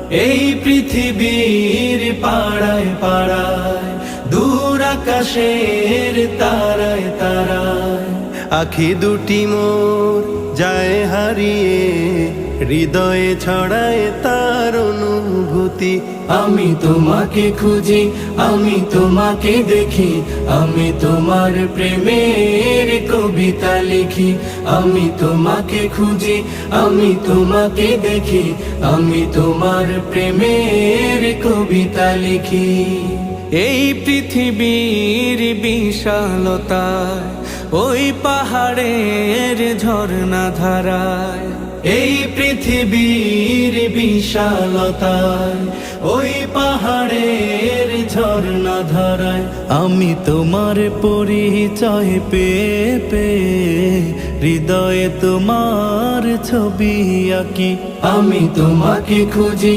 এই পৃথিবীর পাড়ায় পাড়ায়, দূর আকাশের তারায় তারায়, আখি দুটি মোর যায় হারিয়ে, হৃদয়ে ছড়ায় তার অনুভূতি। আমি তোমাকে খুঁজি, আমি তোমাকে দেখি, আমি তোমার প্রেমের কবিতা লিখি। আমি তোমাকে খুঁজি, আমি তোমাকে দেখি, আমি তোমার প্রেমের কবিতা লিখি। এই পৃথিবীর বিশালতায়, ওই পাহাড়ের ঝর্ণা ধারায়, এই পৃথিবীর বিশালতায়, ওই পাহাড়ের ঝর্ণা ধারায়, আমি তোমার পরিচয় পেয়ে পেয়ে, হৃদয়ে তোমার ছবি আঁকি। আমি তোমাকে খুঁজি।